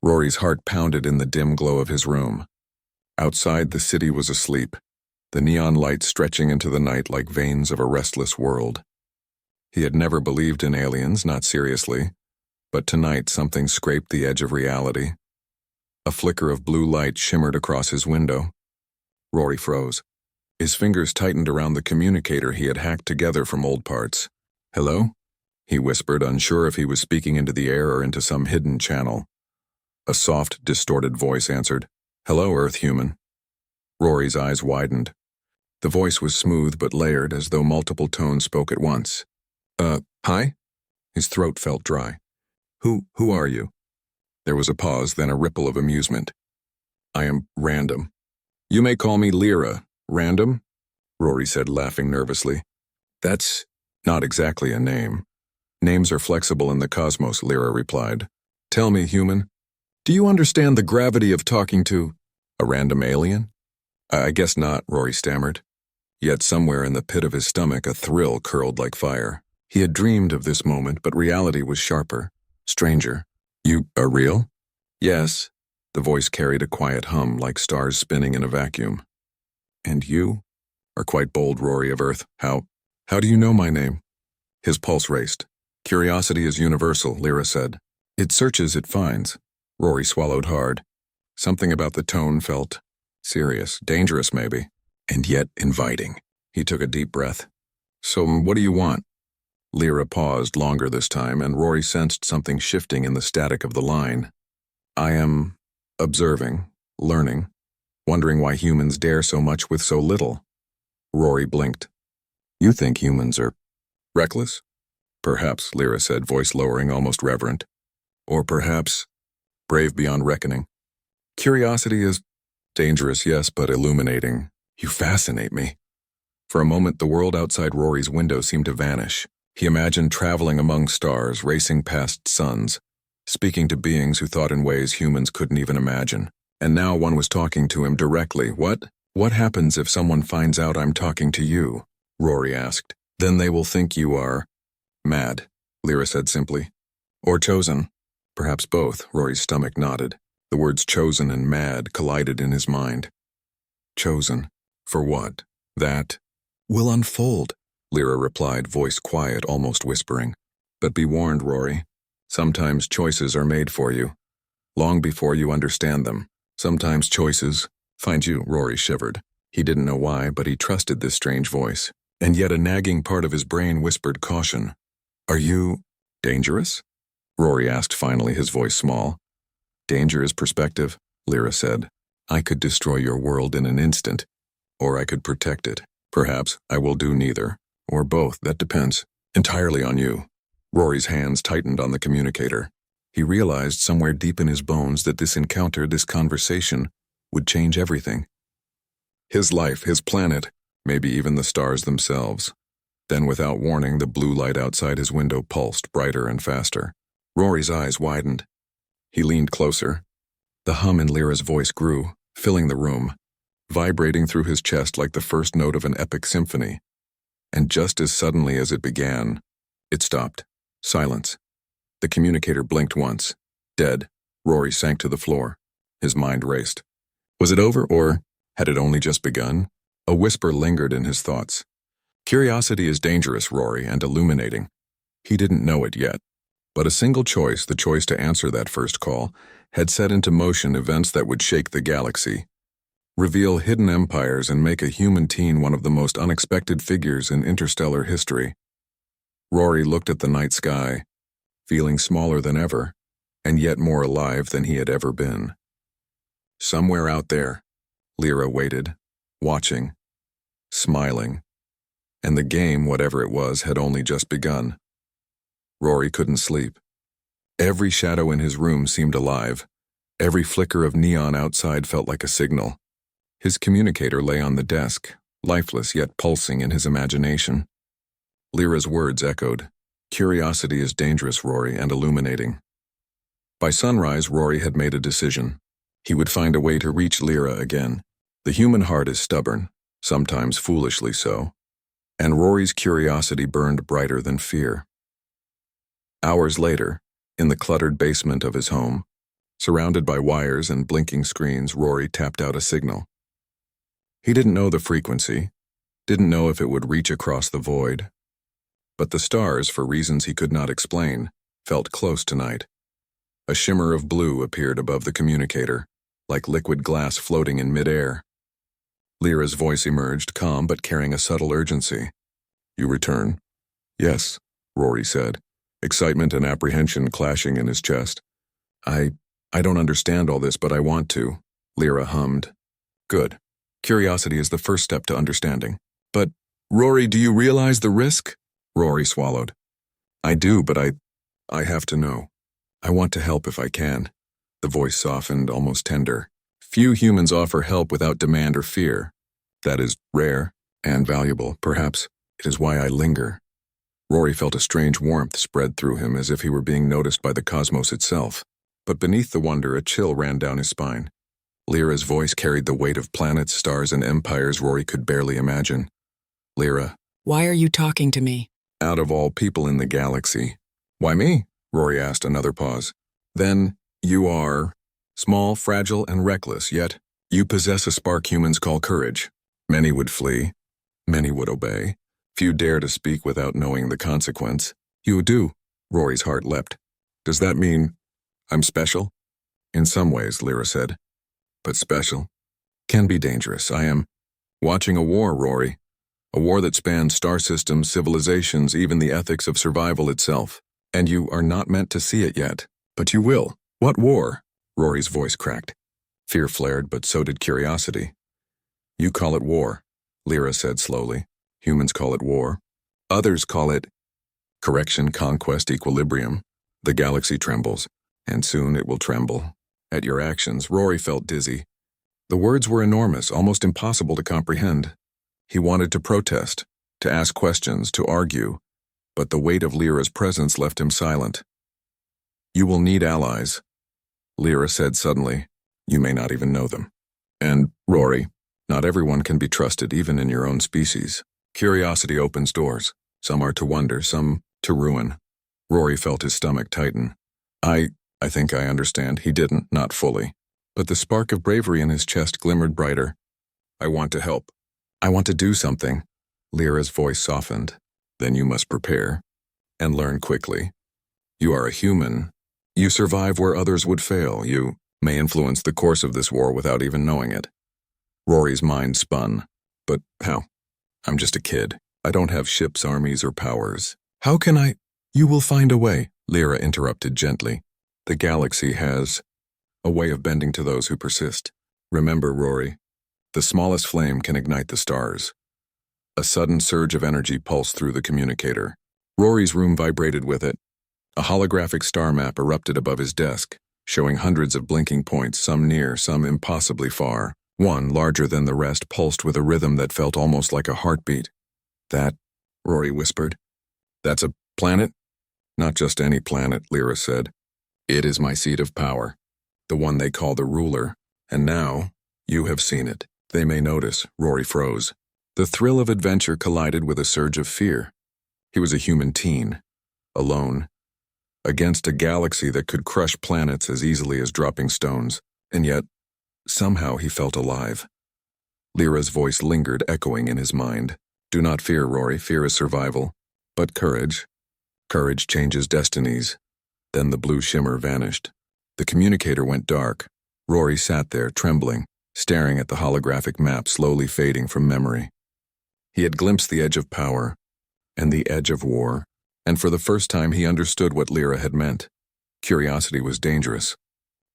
Rory's heart pounded in the dim glow of his room. Outside, the city was asleep, the neon lights stretching into the night like veins of a restless world. He had never believed in aliens, not seriously, but tonight something scraped the edge of reality. A flicker of blue light shimmered across his window. Rory froze. His fingers tightened around the communicator he had hacked together from old parts. "Hello?" he whispered, unsure if he was speaking into the air or into some hidden channel. A soft, distorted voice answered, "Hello, Earth human." Rory's eyes widened. The voice was smooth but layered, as though multiple tones spoke at once. Hi?" His throat felt dry. Who are you?" There was a pause, then a ripple of amusement. "I am Random." "You may call me Lyra. Random?" Rory said, laughing nervously. "That's not exactly a name. Names are flexible in the cosmos," Lyra replied. "Tell me, human, do you understand the gravity of talking to a random alien?" I guess not," Rory stammered. Yet somewhere in the pit of his stomach a thrill curled like fire. He had dreamed of this moment, but reality was sharper, stranger. "You are real?" "Yes." The voice carried a quiet hum, like stars spinning in a vacuum. "And you are quite bold, Rory of Earth. How do you know my name?" His pulse raced. "Curiosity is universal," Lyra said. "It searches, it finds." Rory swallowed hard. Something about the tone felt serious, dangerous maybe, and yet inviting. He took a deep breath. "So what do you want?" Lyra paused longer this time, and Rory sensed something shifting in the static of the line. "I am observing, learning, wondering why humans dare so much with so little." Rory blinked. "You think humans are reckless?" "Perhaps," Lyra said, voice lowering, almost reverent. "Or perhaps brave beyond reckoning. Curiosity is dangerous, yes, but illuminating. You fascinate me." For a moment, the world outside Rory's window seemed to vanish. He imagined traveling among stars, racing past suns, speaking to beings who thought in ways humans couldn't even imagine. And now one was talking to him directly. What happens if someone finds out I'm talking to you?" Rory asked. "Then they will think you are mad," Lyra said simply. "Or chosen. Perhaps both." Rory's stomach nodded. The words chosen and mad collided in his mind. Chosen? For what? That will unfold, Lyra replied, voice quiet, almost whispering. "But be warned, Rory. Sometimes choices are made for you, long before you understand them. Sometimes choices find you." Rory shivered. He didn't know why, but he trusted this strange voice. And yet a nagging part of his brain whispered caution. "Are you dangerous?" Rory asked finally, his voice small. "Danger is perspective," Lyra said. "I could destroy your world in an instant, or I could protect it. Perhaps I will do neither, or both. That depends entirely on you." Rory's hands tightened on the communicator. He realized somewhere deep in his bones that this encounter, this conversation, would change everything. His life, his planet, maybe even the stars themselves. Then, without warning, the blue light outside his window pulsed brighter and faster. Rory's eyes widened. He leaned closer. The hum in Lyra's voice grew, filling the room, vibrating through his chest like the first note of an epic symphony. And just as suddenly as it began, it stopped. Silence. The communicator blinked once. Dead. Rory sank to the floor. His mind raced. Was it over, or had it only just begun? A whisper lingered in his thoughts. Curiosity is dangerous, Rory, and illuminating. He didn't know it yet. But a single choice, the choice to answer that first call, had set into motion events that would shake the galaxy, reveal hidden empires, and make a human teen one of the most unexpected figures in interstellar history. Rory looked at the night sky, feeling smaller than ever, and yet more alive than he had ever been. Somewhere out there, Lyra waited, watching, smiling, and the game, whatever it was, had only just begun. Rory couldn't sleep. Every shadow in his room seemed alive. Every flicker of neon outside felt like a signal. His communicator lay on the desk, lifeless yet pulsing in his imagination. Lyra's words echoed. Curiosity is dangerous, Rory, and illuminating. By sunrise, Rory had made a decision. He would find a way to reach Lyra again. The human heart is stubborn, sometimes foolishly so, and Rory's curiosity burned brighter than fear. Hours later, in the cluttered basement of his home, Surrounded by wires and blinking screens, Rory tapped out a signal. He didn't know the frequency, didn't know if it would reach across the void. But the stars, for reasons he could not explain, felt close tonight. A shimmer of blue appeared above the communicator, like liquid glass floating in midair. Lyra's voice emerged, calm but carrying a subtle urgency. "You return?" "Yes," Rory said, excitement and apprehension clashing in his chest. I don't understand all this, but I want to," Lyra hummed. "Good. Curiosity is the first step to understanding." "But, Rory, do you realize the risk?" Rory swallowed. "I do, but I have to know. I want to help if I can." The voice softened, almost tender. "Few humans offer help without demand or fear. That is rare and valuable. Perhaps it is why I linger." Rory felt a strange warmth spread through him, as if he were being noticed by the cosmos itself. But beneath the wonder, a chill ran down his spine. Lyra's voice carried the weight of planets, stars, and empires Rory could barely imagine. "Lyra." "Why are you talking to me?" "Out of all people in the galaxy." "Why me?" Rory asked, another pause. "Then you are small, fragile, and reckless, yet you possess a spark humans call courage. Many would flee. Many would obey. Few dare to speak without knowing the consequence. You do." Rory's heart leapt. "Does that mean I'm special?" "In some ways," Lyra said. "But special can be dangerous. I am watching a war, Rory. A war that spans star systems, civilizations, even the ethics of survival itself. And you are not meant to see it yet. But you will." "What war?" Rory's voice cracked. Fear flared, but so did curiosity. "You call it war," Lyra said slowly. "Humans call it war. Others call it correction, conquest, equilibrium. The galaxy trembles, and soon it will tremble. At your actions." Rory felt dizzy. The words were enormous, almost impossible to comprehend. He wanted to protest, to ask questions, to argue, but the weight of Lyra's presence left him silent. "You will need allies," Lyra said suddenly. "You may not even know them. And, Rory, not everyone can be trusted, even in your own species. Curiosity opens doors. Some are to wonder, some to ruin." Rory felt his stomach tighten. I think I understand." He didn't, not fully. But the spark of bravery in his chest glimmered brighter. "I want to help. I want to do something." Lyra's voice softened. "Then you must prepare. And learn quickly. You are a human. You survive where others would fail. You may influence the course of this war without even knowing it." Rory's mind spun. "But how? I'm just a kid. I don't have ships, armies, or powers. How can I—" "You will find a way," Lyra interrupted gently. "The galaxy has a way of bending to those who persist. Remember, Rory, the smallest flame can ignite the stars." A sudden surge of energy pulsed through the communicator. Rory's room vibrated with it. A holographic star map erupted above his desk, showing hundreds of blinking points, some near, some impossibly far. One, larger than the rest, pulsed with a rhythm that felt almost like a heartbeat. "That," Rory whispered. "That's a planet?" "Not just any planet," Lyra said. "It is my seat of power, the one they call the ruler, and now you have seen it." "They may notice." Rory froze. The thrill of adventure collided with a surge of fear. He was a human teen, alone, against a galaxy that could crush planets as easily as dropping stones, and yet, somehow he felt alive. Lyra's voice lingered, echoing in his mind. "Do not fear, Rory. Fear is survival. But courage changes destinies." Then the blue shimmer vanished. The communicator went dark. Rory sat there, trembling, staring at the holographic map slowly fading from memory. He had glimpsed the edge of power, and the edge of war, and for the first time he understood what Lyra had meant. Curiosity was dangerous,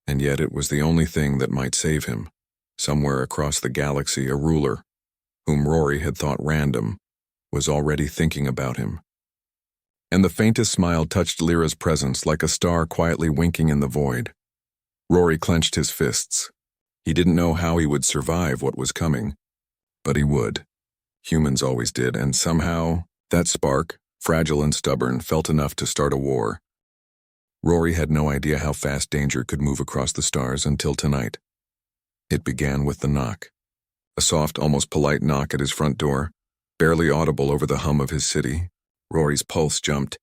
and yet it was the only thing that might save him. Somewhere across the galaxy, a ruler, whom Rory had thought random, was already thinking about him. And the faintest smile touched Lyra's presence like a star quietly winking in the void. Rory clenched his fists. He didn't know how he would survive what was coming, but he would. Humans always did, and somehow, that spark, fragile and stubborn, felt enough to start a war. Rory had no idea how fast danger could move across the stars until tonight. It began with the knock. A soft, almost polite knock at his front door, barely audible over the hum of his city. Rory's pulse jumped.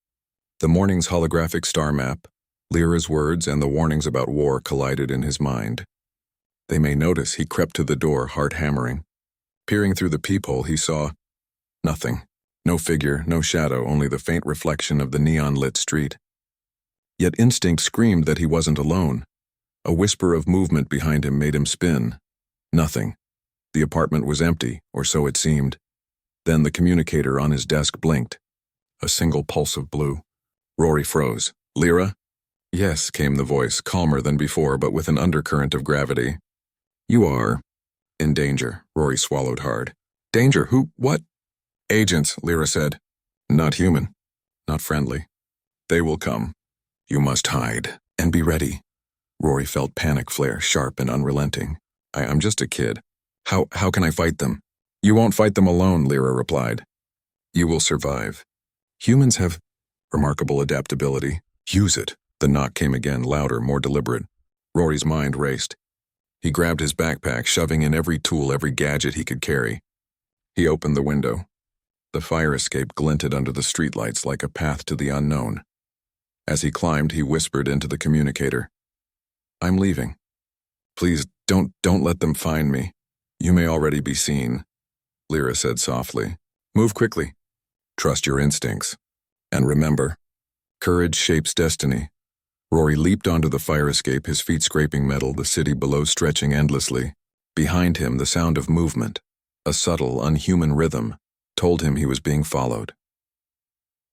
The morning's holographic star map, Lyra's words and the warnings about war collided in his mind. They may notice. He crept to the door, heart hammering. Peering through the peephole, he saw nothing. No figure, no shadow, only the faint reflection of the neon-lit street. Yet instinct screamed that he wasn't alone. A whisper of movement behind him made him spin. Nothing. The apartment was empty, or so it seemed. Then the communicator on his desk blinked. A single pulse of blue. Rory froze. "Lyra?" "Yes," came the voice, calmer than before, but with an undercurrent of gravity. "You are in danger." Rory swallowed hard. "Danger? Who? What?" "Agents," Lyra said. "Not human. Not friendly. They will come. You must hide and be ready." Rory felt panic flare, sharp and unrelenting. I'm just a kid. How can I fight them?" "You won't fight them alone," Lyra replied. "You will survive. Humans have remarkable adaptability. Use it." The knock came again, louder, more deliberate. Rory's mind raced. He grabbed his backpack, shoving in every tool, every gadget he could carry. He opened the window. The fire escape glinted under the streetlights like a path to the unknown. As he climbed, he whispered into the communicator. "I'm leaving. Please, don't let them find me. You may already be seen," Lyra said softly. "Move quickly. Trust your instincts. And remember, courage shapes destiny." Rory leaped onto the fire escape, his feet scraping metal, the city below stretching endlessly. Behind him, the sound of movement, a subtle, unhuman rhythm, told him he was being followed.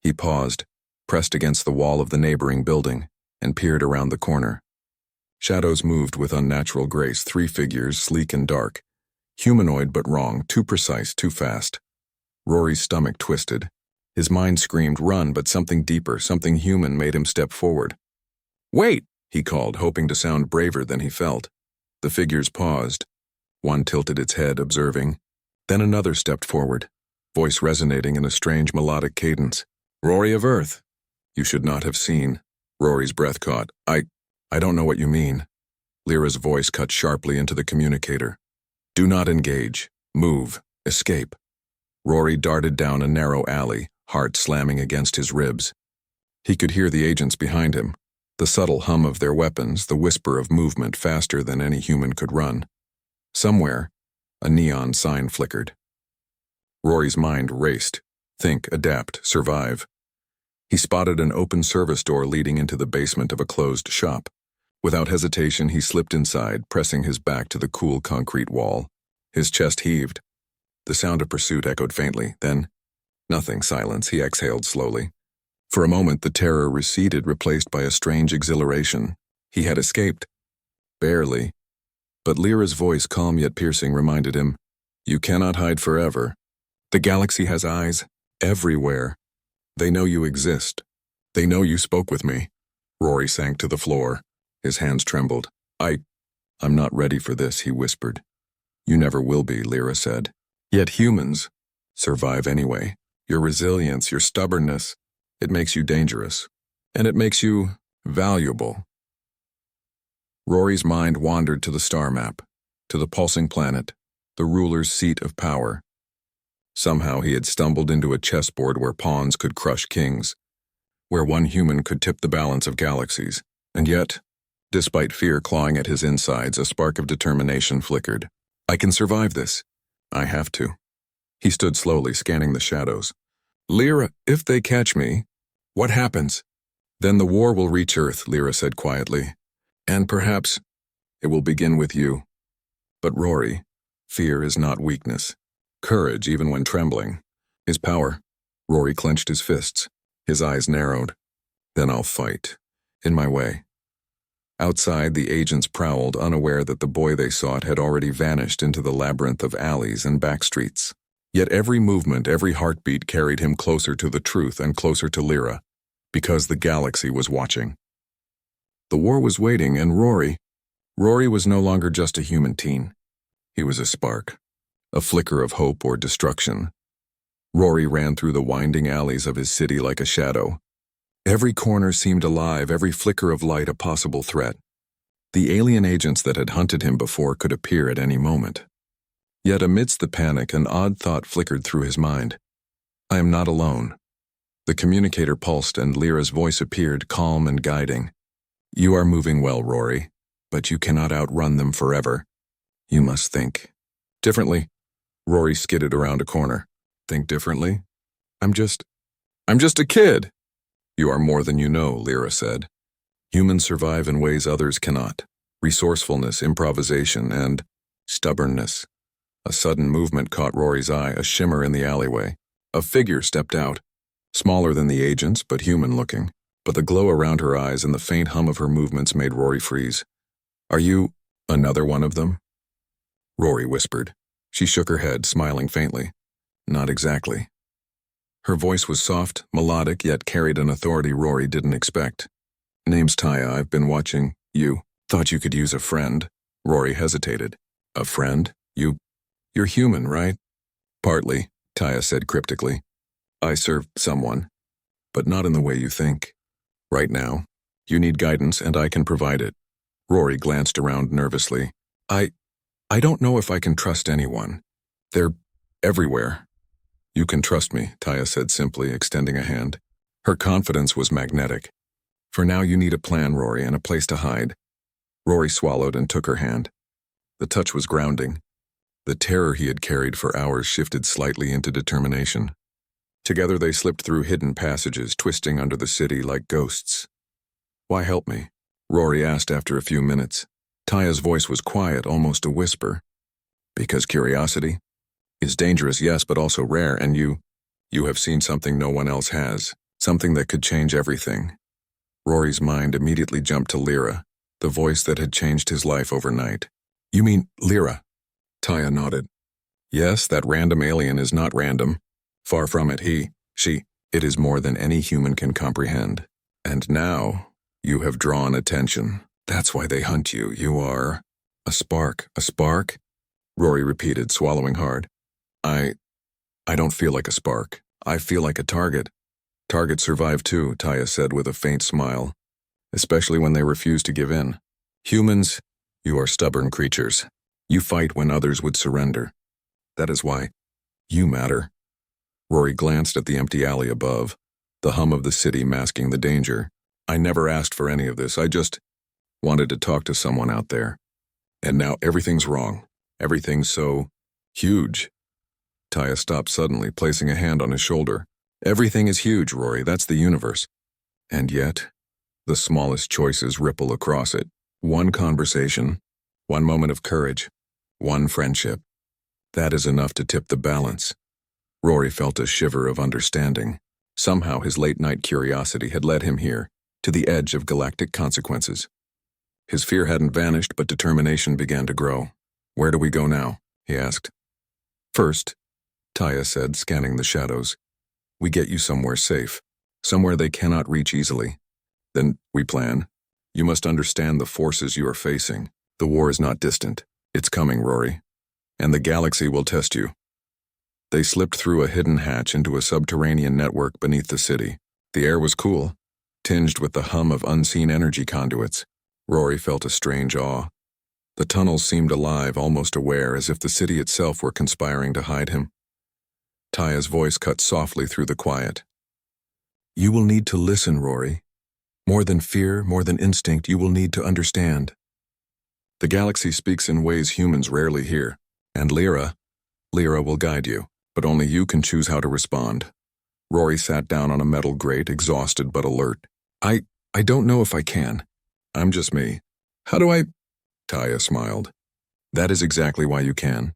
He paused, pressed against the wall of the neighboring building, and peered around the corner. Shadows moved with unnatural grace, 3 figures, sleek and dark. Humanoid but wrong, too precise, too fast. Rory's stomach twisted. His mind screamed, "Run," but something deeper, something human made him step forward. "Wait!" he called, hoping to sound braver than he felt. The figures paused. One tilted its head, observing. Then another stepped forward, voice resonating in a strange melodic cadence. "Rory of Earth. You should not have seen." Rory's breath caught. I don't know what you mean." Lyra's voice cut sharply into the communicator. "Do not engage. Move. Escape." Rory darted down a narrow alley, heart slamming against his ribs. He could hear the agents behind him, the subtle hum of their weapons, the whisper of movement faster than any human could run. Somewhere, a neon sign flickered. Rory's mind raced. Think, adapt, survive. He spotted an open service door leading into the basement of a closed shop. Without hesitation, he slipped inside, pressing his back to the cool concrete wall. His chest heaved. The sound of pursuit echoed faintly. Then, nothing, silence. He exhaled slowly. For a moment, the terror receded, replaced by a strange exhilaration. He had escaped. Barely. But Lyra's voice, calm yet piercing, reminded him, "You cannot hide forever. The galaxy has eyes everywhere. They know you exist. They know you spoke with me." Rory sank to the floor. His hands trembled. I'm not ready for this," he whispered. "You never will be," Lyra said. "Yet humans survive anyway. Your resilience, your stubbornness, it makes you dangerous. And it makes you valuable." Rory's mind wandered to the star map, to the pulsing planet, the ruler's seat of power. Somehow he had stumbled into a chessboard where pawns could crush kings, where one human could tip the balance of galaxies. And yet, despite fear clawing at his insides, a spark of determination flickered. "I can survive this. I have to." He stood slowly, scanning the shadows. "Lyra, if they catch me, what happens?" "Then the war will reach Earth," Lyra said quietly. "And perhaps it will begin with you." But Rory, fear is not weakness. Courage, even when trembling, is power. Rory clenched his fists. His eyes narrowed. "Then I'll fight. In my way." Outside, the agents prowled, unaware that the boy they sought had already vanished into the labyrinth of alleys and back streets. Yet every movement, every heartbeat carried him closer to the truth and closer to Lyra, because the galaxy was watching. The war was waiting, and Rory was no longer just a human teen. He was a spark, a flicker of hope or destruction. Rory ran through the winding alleys of his city like a shadow. Every corner seemed alive, every flicker of light a possible threat. The alien agents that had hunted him before could appear at any moment. Yet amidst the panic, an odd thought flickered through his mind. I am not alone. The communicator pulsed and Lyra's voice appeared, calm and guiding. You are moving well, Rory, but you cannot outrun them forever. You must think differently. Rory skidded around a corner. Think differently? I'm just a kid. You are more than you know, Lyra said. Humans survive in ways others cannot. Resourcefulness, improvisation, and stubbornness. A sudden movement caught Rory's eye, a shimmer in the alleyway. A figure stepped out, smaller than the agents, but human-looking. But the glow around her eyes and the faint hum of her movements made Rory freeze. Are you another one of them? Rory whispered. She shook her head, smiling faintly. Not exactly. Her voice was soft, melodic, yet carried an authority Rory didn't expect. Name's Taya. I've been watching you. Thought you could use a friend. Rory hesitated. A friend? You're human, right? Partly, Taya said cryptically. I serve someone, but not in the way you think. Right now, you need guidance and I can provide it. Rory glanced around nervously. I don't know if I can trust anyone. They're everywhere. You can trust me, Taya said simply, extending a hand. Her confidence was magnetic. For now you need a plan, Rory, and a place to hide. Rory swallowed and took her hand. The touch was grounding. The terror he had carried for hours shifted slightly into determination. Together they slipped through hidden passages, twisting under the city like ghosts. Why help me? Rory asked after a few minutes. Taya's voice was quiet, almost a whisper. Because curiosity is dangerous, yes, but also rare, and you have seen something no one else has, something that could change everything. Rory's mind immediately jumped to Lyra, the voice that had changed his life overnight. You mean Lyra? Taya nodded. Yes, that random alien is not random. Far from it, it is more than any human can comprehend. And now, you have drawn attention. That's why they hunt you. You are a spark. A spark? Rory repeated, swallowing hard. I don't feel like a spark. I feel like a target. Targets survive too, Taya said with a faint smile, especially when they refuse to give in. Humans, you are stubborn creatures. You fight when others would surrender. That is why you matter. Rory glanced at the empty alley above, the hum of the city masking the danger. I never asked for any of this. I just wanted to talk to someone out there. And now everything's wrong. Everything's so huge. Taya stopped suddenly, placing a hand on his shoulder. Everything is huge, Rory. That's the universe. And yet, the smallest choices ripple across it. One conversation, one moment of courage, one friendship. That is enough to tip the balance. Rory felt a shiver of understanding. Somehow his late-night curiosity had led him here, to the edge of galactic consequences. His fear hadn't vanished, but determination began to grow. Where do we go now? He asked. First, Taya said, scanning the shadows, we get you somewhere safe, somewhere they cannot reach easily. Then we plan. You must understand the forces you are facing. The war is not distant. It's coming, Rory. And the galaxy will test you. They slipped through a hidden hatch into a subterranean network beneath the city. The air was cool, tinged with the hum of unseen energy conduits. Rory felt a strange awe. The tunnels seemed alive, almost aware, as if the city itself were conspiring to hide him. Taya's voice cut softly through the quiet. You will need to listen, Rory. More than fear, more than instinct, you will need to understand. The galaxy speaks in ways humans rarely hear, and Lyra will guide you, but only you can choose how to respond. Rory sat down on a metal grate, exhausted but alert. I don't know if I can. I'm just me. How do I? Taya smiled. That is exactly why you can.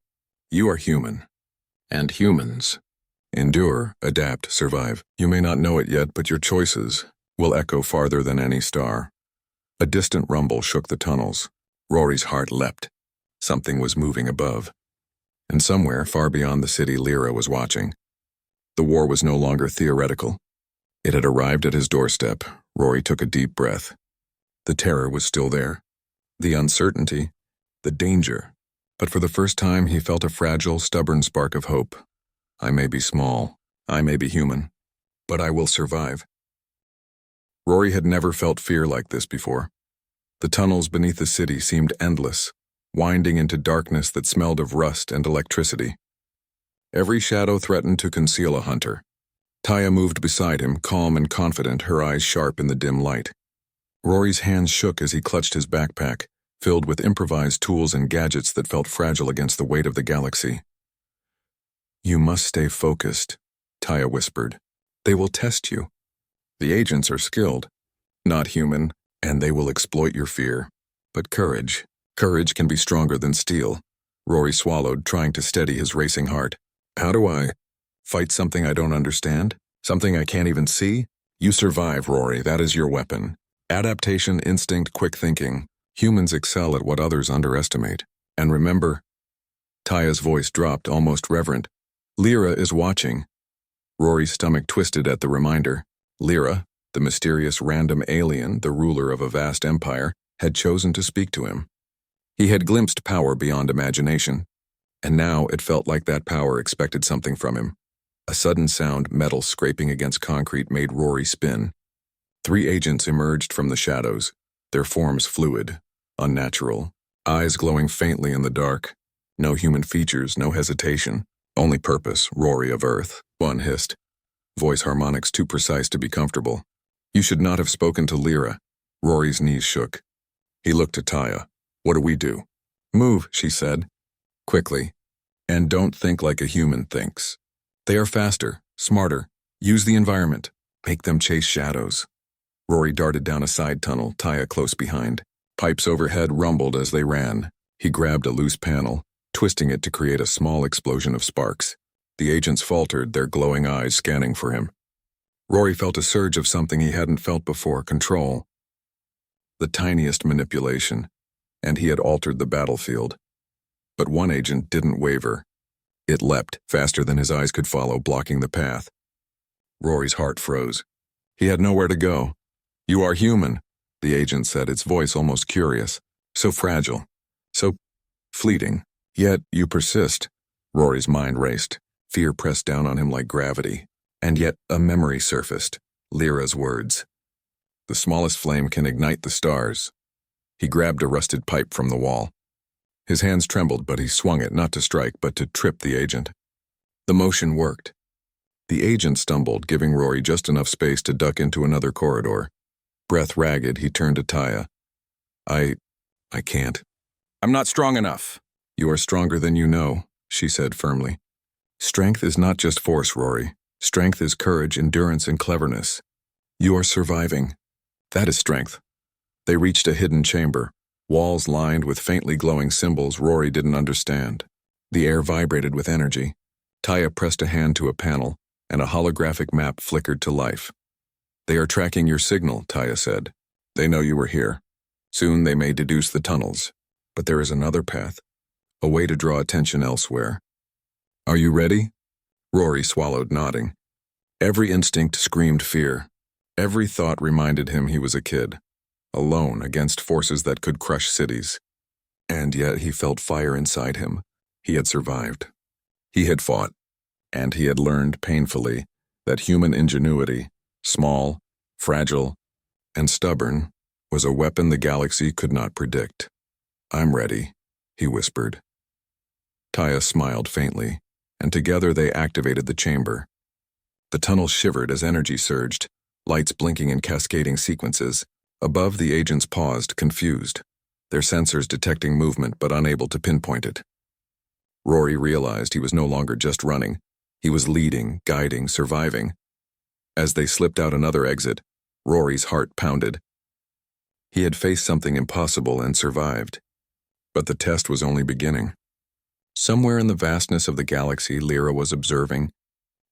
You are human. And humans endure, adapt, survive. You may not know it yet, but your choices will echo farther than any star. A distant rumble shook the tunnels. Rory's heart leapt. Something was moving above. And somewhere, far beyond the city, Lyra was watching. The war was no longer theoretical. It had arrived at his doorstep. Rory took a deep breath. The terror was still there. The uncertainty, the danger. But for the first time, he felt a fragile, stubborn spark of hope. I may be small, I may be human, but I will survive. Rory had never felt fear like this before. The tunnels beneath the city seemed endless, winding into darkness that smelled of rust and electricity. Every shadow threatened to conceal a hunter. Taya moved beside him, calm and confident, her eyes sharp in the dim light. Rory's hands shook as he clutched his backpack, filled with improvised tools and gadgets that felt fragile against the weight of the galaxy. "You must stay focused," Taya whispered. "They will test you. The agents are skilled, not human, and they will exploit your fear. But courage can be stronger than steel." Rory swallowed, trying to steady his racing heart. "How do I fight something I don't understand? Something I can't even see?" "You survive, Rory. That is your weapon. Adaptation, instinct, quick thinking. Humans excel at what others underestimate. And remember," Taya's voice dropped, almost reverent, "Lyra is watching." Rory's stomach twisted at the reminder. Lyra, the mysterious random alien, the ruler of a vast empire, had chosen to speak to him. He had glimpsed power beyond imagination, and now it felt like that power expected something from him. A sudden sound, metal scraping against concrete, made Rory spin. 3 agents emerged from the shadows, their forms fluid, unnatural, eyes glowing faintly in the dark. No human features, no hesitation, only purpose. "Rory of Earth," one hissed, voice harmonics too precise to be comfortable. "You should not have spoken to Lyra." Rory's knees shook. He looked to Taya. "What do we do?" "Move," she said, quickly, "and don't think like a human thinks. They are faster, smarter. Use the environment. Make them chase shadows." Rory darted down a side tunnel, Taya close behind. Pipes overhead rumbled as they ran. He grabbed a loose panel, twisting it to create a small explosion of sparks. The agents faltered, their glowing eyes scanning for him. Rory felt a surge of something he hadn't felt before, control. The tiniest manipulation, and he had altered the battlefield. But one agent didn't waver. It leapt, faster than his eyes could follow, blocking the path. Rory's heart froze. He had nowhere to go. "You are human," the agent said, its voice almost curious. "So fragile, so fleeting. Yet you persist." Rory's mind raced. Fear pressed down on him like gravity. And yet a memory surfaced. Lyra's words. "The smallest flame can ignite the stars." He grabbed a rusted pipe from the wall. His hands trembled, but he swung it, not to strike, but to trip the agent. The motion worked. The agent stumbled, giving Rory just enough space to duck into another corridor. Breath ragged, he turned to Taya. I can't. I'm not strong enough." "You are stronger than you know," she said firmly. "Strength is not just force, Rory. Strength is courage, endurance, and cleverness. You are surviving. That is strength." They reached a hidden chamber, walls lined with faintly glowing symbols Rory didn't understand. The air vibrated with energy. Taya pressed a hand to a panel, and a holographic map flickered to life. "They are tracking your signal," Taya said. "They know you were here. Soon they may deduce the tunnels. But there is another path, a way to draw attention elsewhere. Are you ready?" Rory swallowed, nodding. Every instinct screamed fear. Every thought reminded him he was a kid, alone against forces that could crush cities. And yet he felt fire inside him. He had survived. He had fought. And he had learned painfully that human ingenuity, small, fragile, and stubborn, was a weapon the galaxy could not predict. "I'm ready," he whispered. Taya smiled faintly, and together they activated the chamber. The tunnel shivered as energy surged, lights blinking in cascading sequences. Above, the agents paused, confused, their sensors detecting movement but unable to pinpoint it. Rory realized he was no longer just running. He was leading, guiding, surviving. As they slipped out another exit, Rory's heart pounded. He had faced something impossible and survived. But the test was only beginning. Somewhere in the vastness of the galaxy, Lyra was observing,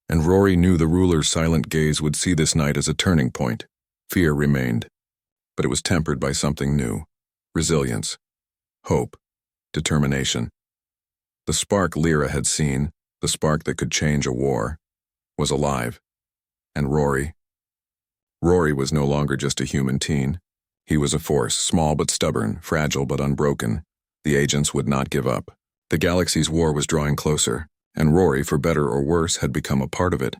and Rory knew the ruler's silent gaze would see this night as a turning point. Fear remained, but it was tempered by something new: resilience, hope, determination. The spark Lyra had seen, the spark that could change a war, was alive. And Rory was no longer just a human teen. He was a force, small but stubborn, fragile but unbroken. The agents would not give up. The galaxy's war was drawing closer, and Rory, for better or worse, had become a part of it.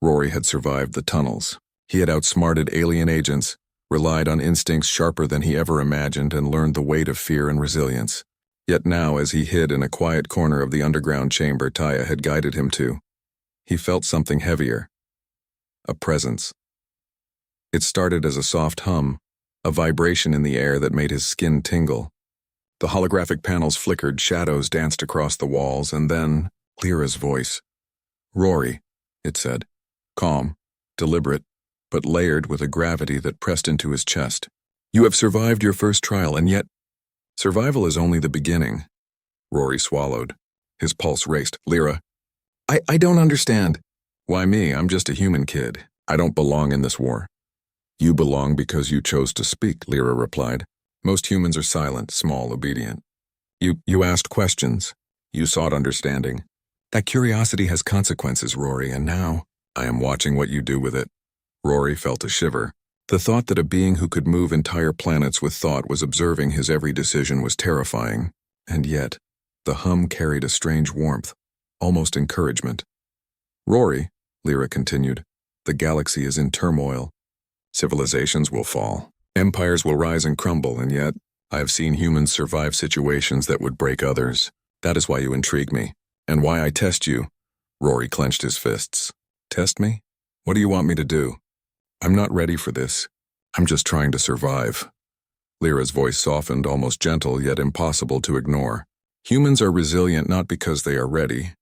Rory had survived the tunnels. He had outsmarted alien agents, relied on instincts sharper than he ever imagined, and learned the weight of fear and resilience. Yet now, as he hid in a quiet corner of the underground chamber Taya had guided him to, he felt something heavier. A presence. It started as a soft hum, a vibration in the air that made his skin tingle. The holographic panels flickered, shadows danced across the walls, and then Lyra's voice. "Rory," it said, calm, deliberate, but layered with a gravity that pressed into his chest. "You have survived your first trial, and yet survival is only the beginning." Rory swallowed. His pulse raced. "Lyra, I don't understand." "Why me? I'm just a human kid. I don't belong in this war." "You belong because you chose to speak," Lyra replied. "Most humans are silent, small, obedient. You asked questions. You sought understanding. That curiosity has consequences, Rory, and now I am watching what you do with it." Rory felt a shiver. The thought that a being who could move entire planets with thought was observing his every decision was terrifying. And yet, the hum carried a strange warmth, almost encouragement. "Rory," Lyra continued, "the galaxy is in turmoil. Civilizations will fall. Empires will rise and crumble, and yet, I have seen humans survive situations that would break others. That is why you intrigue me, and why I test you." Rory clenched his fists. "Test me? What do you want me to do? I'm not ready for this. I'm just trying to survive." Lyra's voice softened, almost gentle, yet impossible to ignore. "Humans are resilient not because they are ready,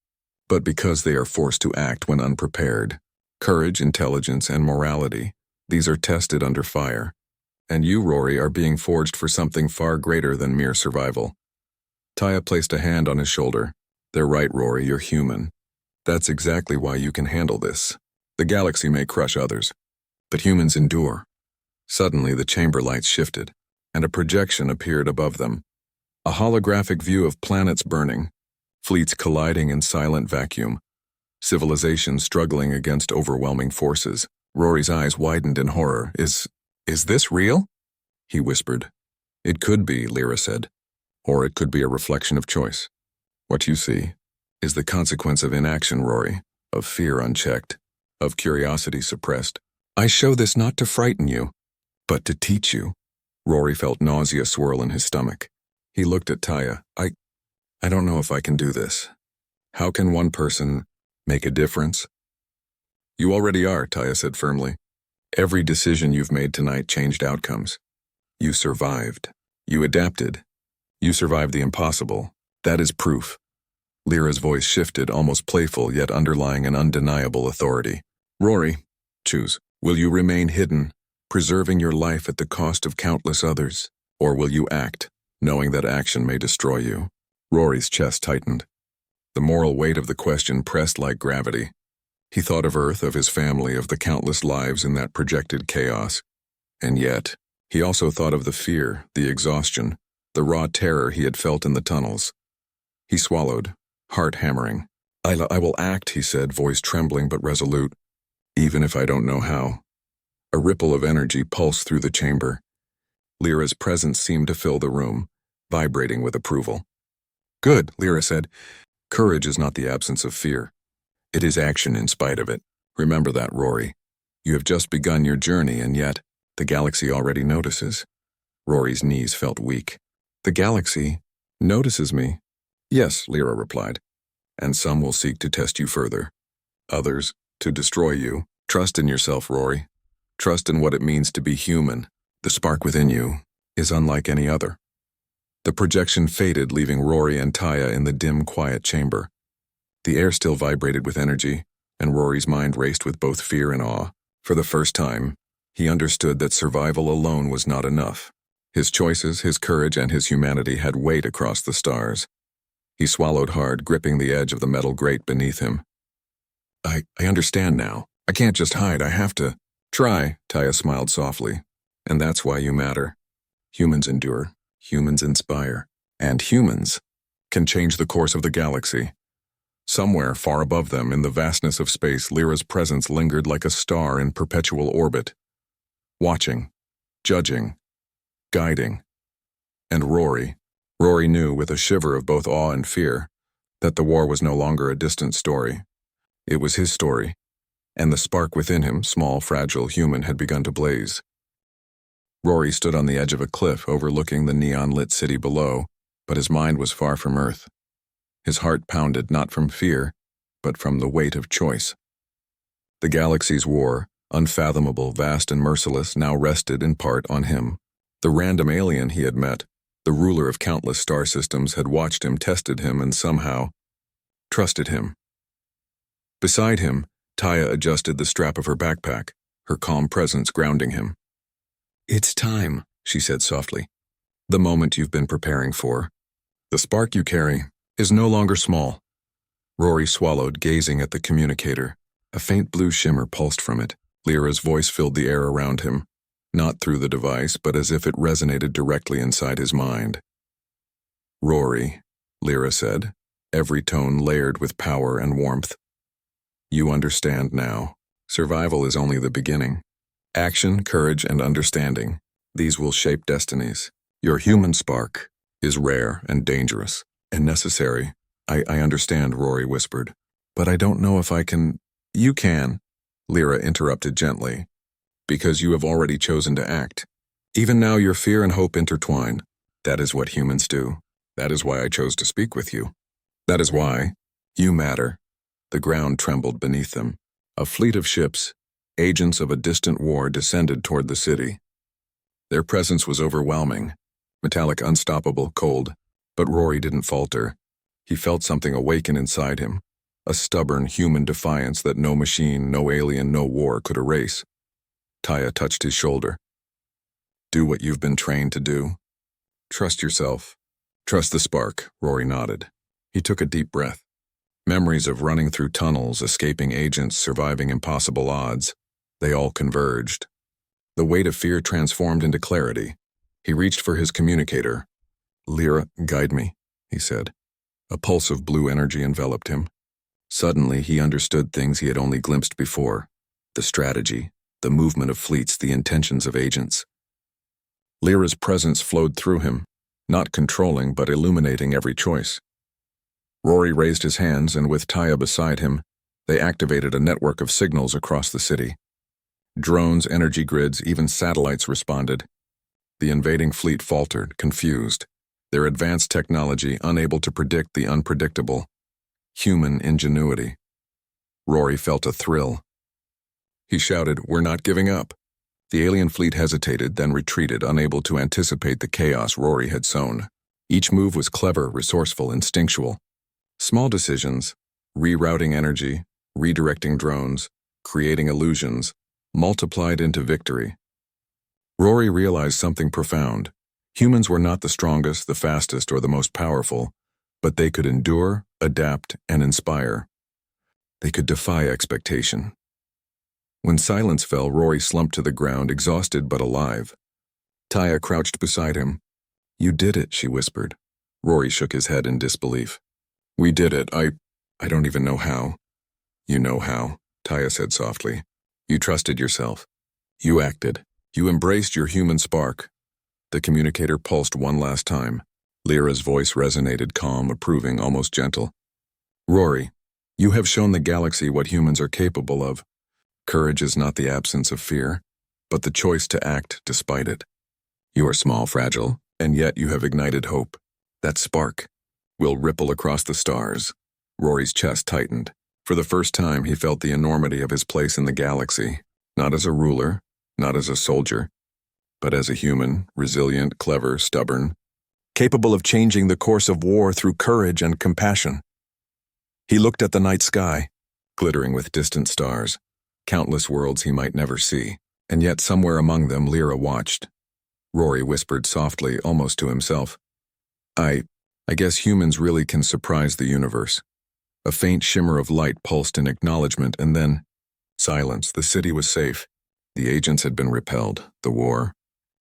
but because they are forced to act when unprepared. Courage, intelligence, and morality, these are tested under fire. And you, Rory, are being forged for something far greater than mere survival." Taya placed a hand on his shoulder. "They're right, Rory, you're human. That's exactly why you can handle this. The galaxy may crush others, but humans endure." Suddenly, the chamber lights shifted, and a projection appeared above them. A holographic view of planets burning, fleets colliding in silent vacuum, civilizations struggling against overwhelming forces. Rory's eyes widened in horror. Is this real?" he whispered. "It could be," Lyra said. "Or it could be a reflection of choice. What you see is the consequence of inaction, Rory, of fear unchecked, of curiosity suppressed. I show this not to frighten you, but to teach you." Rory felt nausea swirl in his stomach. He looked at Taya. I don't know if I can do this. How can one person make a difference?" "You already are," Taya said firmly. "Every decision you've made tonight changed outcomes. You survived. You adapted. You survived the impossible. That is proof." Lyra's voice shifted, almost playful, yet underlying an undeniable authority. "Rory, choose. Will you remain hidden, preserving your life at the cost of countless others? Or will you act, knowing that action may destroy you?" Rory's chest tightened. The moral weight of the question pressed like gravity. He thought of Earth, of his family, of the countless lives in that projected chaos. And yet, he also thought of the fear, the exhaustion, the raw terror he had felt in the tunnels. He swallowed, heart hammering. I will act," he said, voice trembling but resolute, "even if I don't know how." A ripple of energy pulsed through the chamber. Lyra's presence seemed to fill the room, vibrating with approval. "Good," Lyra said. "Courage is not the absence of fear. It is action in spite of it. Remember that, Rory. You have just begun your journey, and yet the galaxy already notices." Rory's knees felt weak. "The galaxy notices me?" "Yes," Lyra replied. "And some will seek to test you further. Others, to destroy you. Trust in yourself, Rory. Trust in what it means to be human. The spark within you is unlike any other." The projection faded, leaving Rory and Taya in the dim, quiet chamber. The air still vibrated with energy, and Rory's mind raced with both fear and awe. For the first time, he understood that survival alone was not enough. His choices, his courage, and his humanity had weight across the stars. He swallowed hard, gripping the edge of the metal grate beneath him. I understand now. I can't just hide, I have to." "Try," Taya smiled softly. "And that's why you matter. Humans endure, humans inspire, and humans can change the course of the galaxy." Somewhere far above them, in the vastness of space, Lyra's presence lingered like a star in perpetual orbit, watching, judging, guiding. And Rory knew, with a shiver of both awe and fear, that the war was no longer a distant story. It was his story, and the spark within him, small, fragile, human, had begun to blaze. Rory stood on the edge of a cliff overlooking the neon-lit city below, but his mind was far from Earth. His heart pounded not from fear, but from the weight of choice. The galaxy's war, unfathomable, vast, and merciless, now rested in part on him. The random alien he had met, the ruler of countless star systems, had watched him, tested him, and somehow trusted him. Beside him, Taya adjusted the strap of her backpack, her calm presence grounding him. "It's time," she said softly. "The moment you've been preparing for. The spark you carry is no longer small." Rory swallowed, gazing at the communicator. A faint blue shimmer pulsed from it. Lyra's voice filled the air around him, not through the device, but as if it resonated directly inside his mind. "Rory," Lyra said, every tone layered with power and warmth. "You understand now. Survival is only the beginning. Action, courage, and understanding, these will shape destinies. Your human spark is rare and dangerous and necessary." I understand," Rory whispered. "But I don't know if I can—" "You can," Lyra interrupted gently, "because you have already chosen to act. Even now your fear and hope intertwine. That is what humans do. That is why I chose to speak with you. That is why you matter." The ground trembled beneath them. A fleet of ships, agents of a distant war, descended toward the city. Their presence was overwhelming, metallic, unstoppable, cold, but Rory didn't falter. He felt something awaken inside him, a stubborn human defiance that no machine, no alien, no war could erase. Taya touched his shoulder. "Do what you've been trained to do. Trust yourself. Trust the spark," Rory nodded. He took a deep breath. Memories of running through tunnels, escaping agents, surviving impossible odds, they all converged. The weight of fear transformed into clarity. He reached for his communicator. "Lyra, guide me," he said. A pulse of blue energy enveloped him. Suddenly, he understood things he had only glimpsed before. The strategy, the movement of fleets, the intentions of agents. Lyra's presence flowed through him, not controlling but illuminating every choice. Rory raised his hands, and with Taya beside him, they activated a network of signals across the city. Drones, energy grids, even satellites responded. The invading fleet faltered, confused, their advanced technology unable to predict the unpredictable. Human ingenuity. Rory felt a thrill. He shouted, "We're not giving up." The alien fleet hesitated, then retreated, unable to anticipate the chaos Rory had sown. Each move was clever, resourceful, instinctual. Small decisions, rerouting energy, redirecting drones, creating illusions, multiplied into victory. Rory realized something profound. Humans were not the strongest, the fastest, or the most powerful, but they could endure, adapt, and inspire. They could defy expectation. When silence fell, Rory slumped to the ground, exhausted but alive. Taya crouched beside him. "You did it," she whispered. Rory shook his head in disbelief. "We did it. I don't even know how." "You know how," Taya said softly. "You trusted yourself. You acted. You embraced your human spark." The communicator pulsed one last time. Lyra's voice resonated, calm, approving, almost gentle. "Rory, you have shown the galaxy what humans are capable of. Courage is not the absence of fear, but the choice to act despite it. You are small, fragile, and yet you have ignited hope. That spark will ripple across the stars." Rory's chest tightened. For the first time, he felt the enormity of his place in the galaxy, not as a ruler, not as a soldier, but as a human, resilient, clever, stubborn, capable of changing the course of war through courage and compassion. He looked at the night sky, glittering with distant stars, countless worlds he might never see, and yet somewhere among them Lyra watched. Rory whispered softly, almost to himself, I guess humans really can surprise the universe." A faint shimmer of light pulsed in acknowledgement, and then silence. The city was safe. The agents had been repelled. The war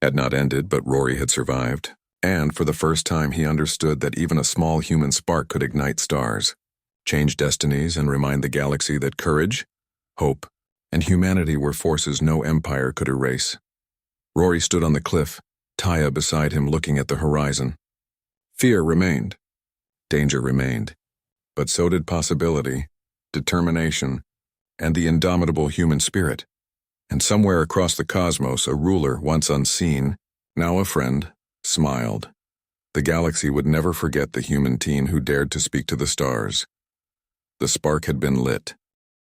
had not ended, but Rory had survived. And for the first time he understood that even a small human spark could ignite stars, change destinies, and remind the galaxy that courage, hope, and humanity were forces no empire could erase. Rory stood on the cliff, Taya beside him looking at the horizon. Fear remained. Danger remained. But so did possibility, determination, and the indomitable human spirit. And somewhere across the cosmos, a ruler once unseen, now a friend, smiled. The galaxy would never forget the human teen who dared to speak to the stars. The spark had been lit.